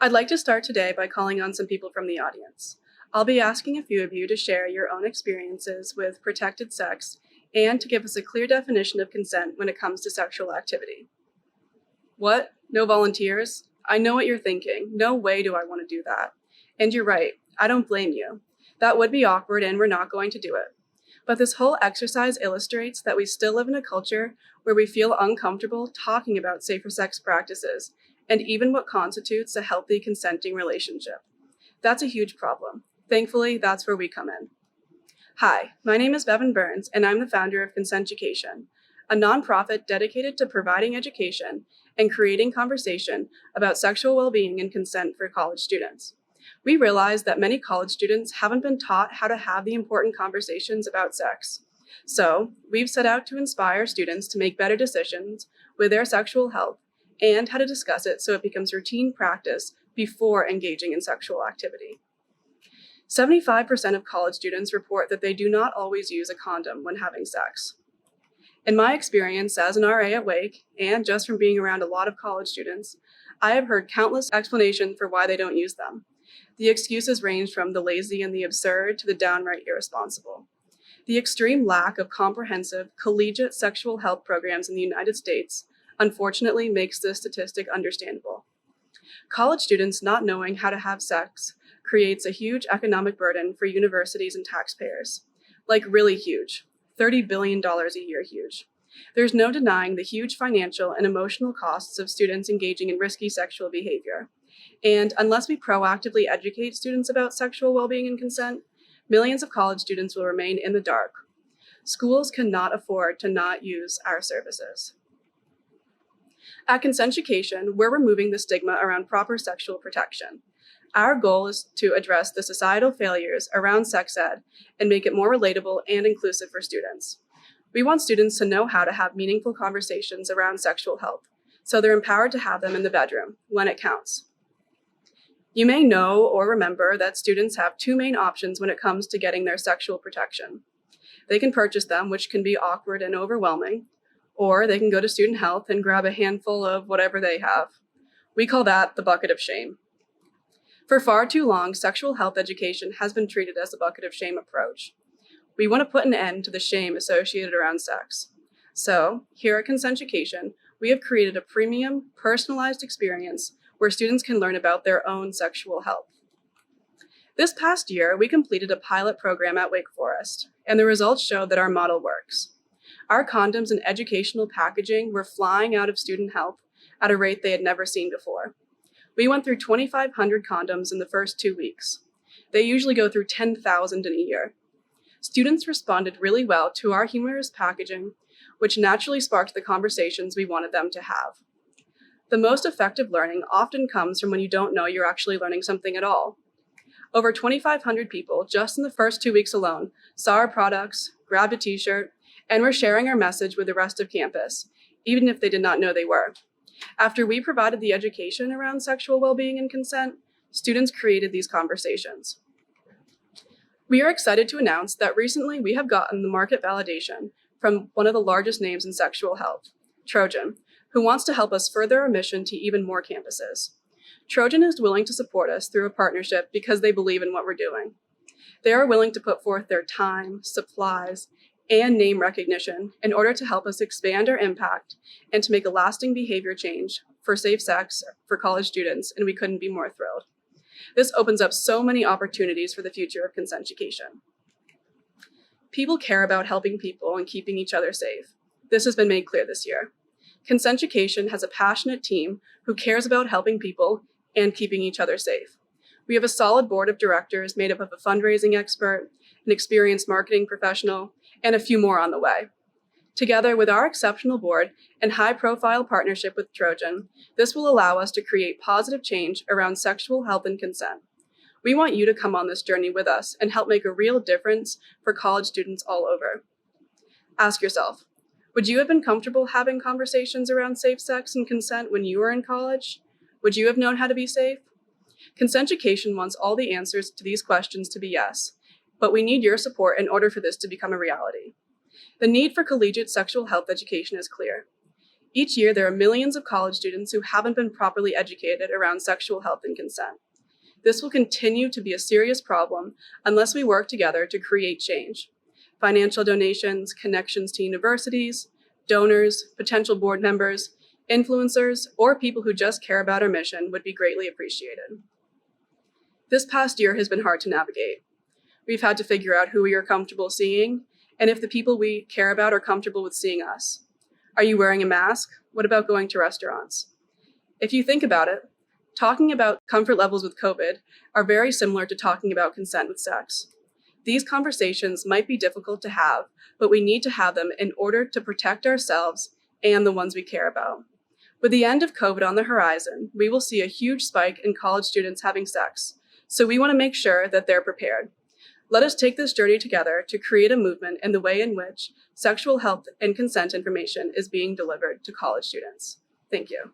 I'd like to start today by calling on some people from the audience. I'll be asking a few of you to share your own experiences with protected sex and to give us a clear definition of consent when it comes to sexual activity. What? No volunteers? I know what you're thinking. No way do I want to do that. And you're right, I don't blame you. That would be awkward and we're not going to do it. But this whole exercise illustrates that we still live in a culture where we feel uncomfortable talking about safer sex practices and even what constitutes a healthy consenting relationship. That's a huge problem. Thankfully, that's where we come in. Hi, my name is Bevan Burns, and I'm the founder of Consentucation, a nonprofit dedicated to providing education and creating conversation about sexual well-being and consent for college students. We realize that many college students haven't been taught how to have the important conversations about sex. So we've set out to inspire students to make better decisions with their sexual health and how to discuss it so it becomes routine practice before engaging in sexual activity. 75% of college students report that they do not always use a condom when having sex. In my experience as an RA at Wake, and just from being around a lot of college students, I have heard countless explanations for why they don't use them. The excuses range from the lazy and the absurd to the downright irresponsible. The extreme lack of comprehensive, collegiate sexual health programs in the United States unfortunately makes this statistic understandable. College students not knowing how to have sex creates a huge economic burden for universities and taxpayers. Like really huge, $30 billion a year huge. There's no denying the huge financial and emotional costs of students engaging in risky sexual behavior. And unless we proactively educate students about sexual well-being and consent, millions of college students will remain in the dark. Schools cannot afford to not use our services. At Consentucation, we're removing the stigma around proper sexual protection. Our goal is to address the societal failures around sex ed and make it more relatable and inclusive for students. We want students to know how to have meaningful conversations around sexual health, so they're empowered to have them in the bedroom when it counts. You may know or remember that students have two main options when it comes to getting their sexual protection. They can purchase them, which can be awkward and overwhelming, or they can go to student health and grab a handful of whatever they have. We call that the bucket of shame. For far too long, sexual health education has been treated as a bucket of shame approach. We want to put an end to the shame associated around sex. So, here at Consentucation, we have created a premium, personalized experience where students can learn about their own sexual health. This past year, we completed a pilot program at Wake Forest, and the results showed that our model works. Our condoms and educational packaging were flying out of student health at a rate they had never seen before. We went through 2,500 condoms in the first 2 weeks. They usually go through 10,000 in a year. Students responded really well to our humorous packaging, which naturally sparked the conversations we wanted them to have. The most effective learning often comes from when you don't know you're actually learning something at all. Over 2,500 people, just in the first 2 weeks alone, saw our products, grabbed a t-shirt, and were sharing our message with the rest of campus, even if they did not know they were. After we provided the education around sexual well-being and consent, students created these conversations. We are excited to announce that recently we have gotten the market validation from one of the largest names in sexual health, Trojan, who wants to help us further our mission to even more campuses. Trojan is willing to support us through a partnership because they believe in what we're doing. They are willing to put forth their time, supplies, and name recognition in order to help us expand our impact and to make a lasting behavior change for safe sex for college students, and we couldn't be more thrilled. This opens up so many opportunities for the future of Consentucation. People care about helping people and keeping each other safe. This has been made clear this year. Consentucation has a passionate team who cares about helping people and keeping each other safe. We have a solid board of directors made up of a fundraising expert, an experienced marketing professional, and a few more on the way. Together with our exceptional board and high-profile partnership with Trojan, this will allow us to create positive change around sexual health and consent. We want you to come on this journey with us and help make a real difference for college students all over. Ask yourself, would you have been comfortable having conversations around safe sex and consent when you were in college? Would you have known how to be safe? Consentucation wants all the answers to these questions to be yes, but we need your support in order for this to become a reality. The need for collegiate sexual health education is clear. Each year, there are millions of college students who haven't been properly educated around sexual health and consent. This will continue to be a serious problem unless we work together to create change. Financial donations, connections to universities, donors, potential board members, influencers, or people who just care about our mission would be greatly appreciated. This past year has been hard to navigate. We've had to figure out who we are comfortable seeing and if the people we care about are comfortable with seeing us. Are you wearing a mask? What about going to restaurants? If you think about it, talking about comfort levels with COVID are very similar to talking about consent with sex. These conversations might be difficult to have, but we need to have them in order to protect ourselves and the ones we care about. With the end of COVID on the horizon, we will see a huge spike in college students having sex, so we want to make sure that they're prepared. Let us take this journey together to create a movement in the way in which sexual health and consent information is being delivered to college students. Thank you.